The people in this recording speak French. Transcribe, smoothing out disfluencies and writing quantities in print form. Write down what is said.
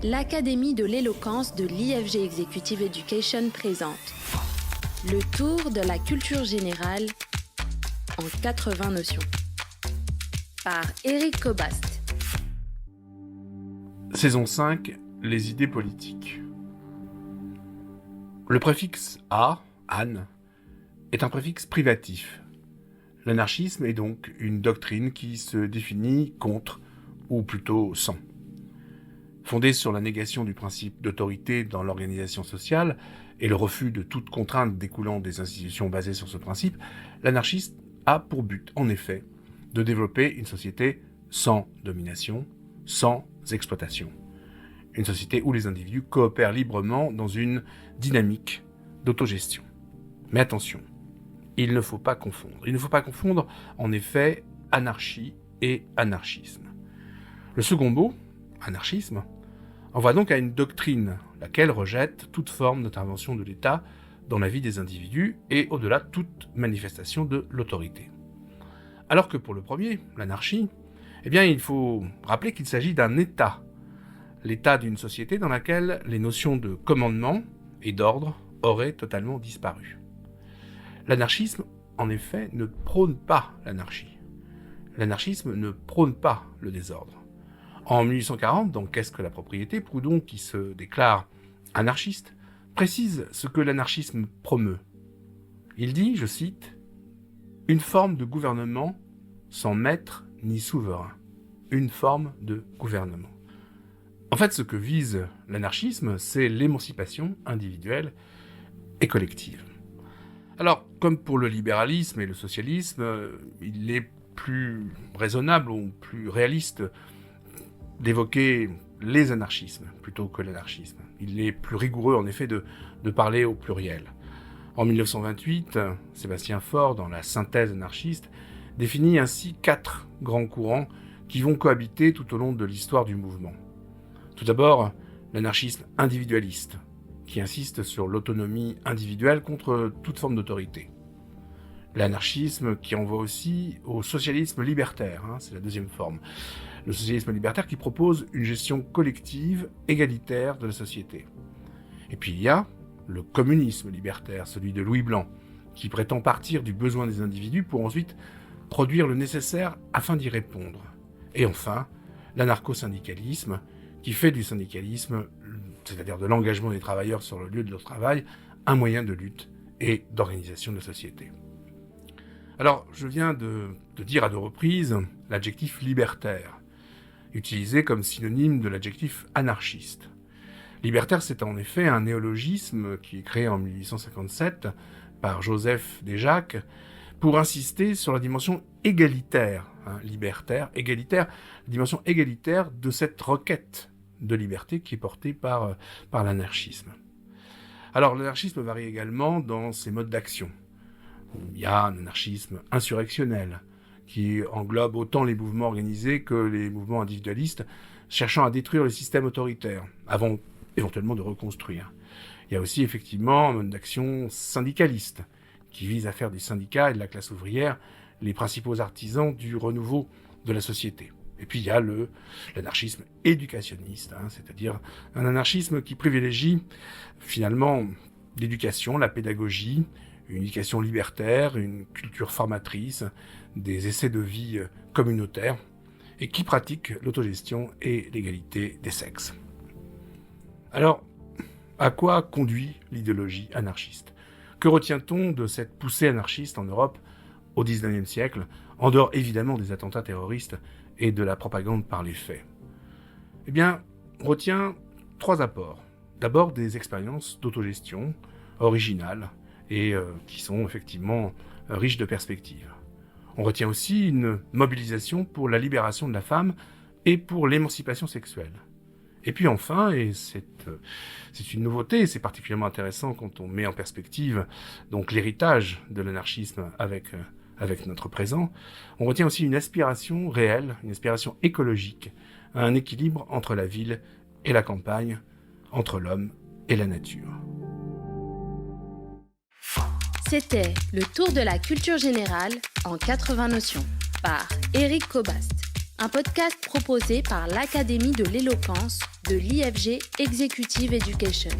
l'Académie de l'éloquence de l'IFG Executive Education présente le tour de la culture générale en 80 notions par Éric Cobast. Saison 5, les idées politiques. Le préfixe « a », « an », est un préfixe privatif. L'anarchisme est donc une doctrine qui se définit contre, ou plutôt sans. Fondée sur la négation du principe d'autorité dans l'organisation sociale et le refus de toute contrainte découlant des institutions basées sur ce principe, l'anarchisme a pour but, en effet, de développer une société sans domination, sans exploitation. Une société où les individus coopèrent librement dans une dynamique d'autogestion. Mais attention, il ne faut pas confondre. Il ne faut pas confondre, en effet, anarchie et anarchisme. Le second mot, anarchisme, envoie donc à une doctrine, laquelle rejette toute forme d'intervention de l'État dans la vie des individus et au-delà toute manifestation de l'autorité. Alors que pour le premier, l'anarchie, il faut rappeler qu'il s'agit d'un État, l'état d'une société dans laquelle les notions de commandement et d'ordre auraient totalement disparu. L'anarchisme, en effet, ne prône pas l'anarchie. L'anarchisme ne prône pas le désordre. En 1840, dans Qu'est-ce que la propriété, Proudhon, qui se déclare anarchiste, précise ce que l'anarchisme promeut. Il dit, je cite, « Une forme de gouvernement sans maître ni souverain. Une forme de gouvernement. » En fait, ce que vise l'anarchisme, c'est l'émancipation individuelle et collective. Alors, comme pour le libéralisme et le socialisme, il est plus raisonnable ou plus réaliste d'évoquer les anarchismes plutôt que l'anarchisme. Il est plus rigoureux, en effet, de parler au pluriel. En 1928, Sébastien Faure, dans la synthèse anarchiste, définit ainsi 4 grands courants qui vont cohabiter tout au long de l'histoire du mouvement. Tout d'abord, l'anarchisme individualiste, qui insiste sur l'autonomie individuelle contre toute forme d'autorité. L'anarchisme qui envoie aussi au socialisme libertaire, c'est la deuxième forme. Le socialisme libertaire qui propose une gestion collective, égalitaire de la société. Et puis il y a le communisme libertaire, celui de Louis Blanc, qui prétend partir du besoin des individus pour ensuite produire le nécessaire afin d'y répondre. Et enfin, l'anarcho-syndicalisme, qui fait du syndicalisme, c'est-à-dire de l'engagement des travailleurs sur le lieu de leur travail, un moyen de lutte et d'organisation de la société. Alors, je viens de dire à 2 reprises l'adjectif libertaire, utilisé comme synonyme de l'adjectif anarchiste. Libertaire, c'est en effet un néologisme qui est créé en 1857 par Joseph Desjacques pour insister sur la dimension égalitaire, libertaire, égalitaire, la dimension égalitaire de cette requête de liberté qui est portée par l'anarchisme. Alors l'anarchisme varie également dans ses modes d'action. Il y a un anarchisme insurrectionnel qui englobe autant les mouvements organisés que les mouvements individualistes cherchant à détruire le système autoritaire avant éventuellement de reconstruire. Il y a aussi effectivement un mode d'action syndicaliste qui vise à faire des syndicats et de la classe ouvrière les principaux artisans du renouveau de la société. Et puis il y a l'anarchisme éducationniste, c'est-à-dire un anarchisme qui privilégie finalement l'éducation, la pédagogie, une éducation libertaire, une culture formatrice, des essais de vie communautaires, et qui pratique l'autogestion et l'égalité des sexes. Alors, à quoi conduit l'idéologie anarchiste ? Que retient-on de cette poussée anarchiste en Europe au XIXe siècle, en dehors évidemment des attentats terroristes et de la propagande par les faits ? On retient 3 apports. D'abord, des expériences d'autogestion originales et qui sont effectivement riches de perspectives. On retient aussi une mobilisation pour la libération de la femme et pour l'émancipation sexuelle. Et puis enfin, et c'est une nouveauté, c'est particulièrement intéressant quand on met en perspective donc l'héritage de l'anarchisme avec notre présent, on retient aussi une aspiration réelle, une aspiration écologique, à un équilibre entre la ville et la campagne, entre l'homme et la nature. C'était le tour de la culture générale en 80 notions par Éric Cobast. un podcast proposé par l'Académie de l'éloquence de l'IFG Executive Education.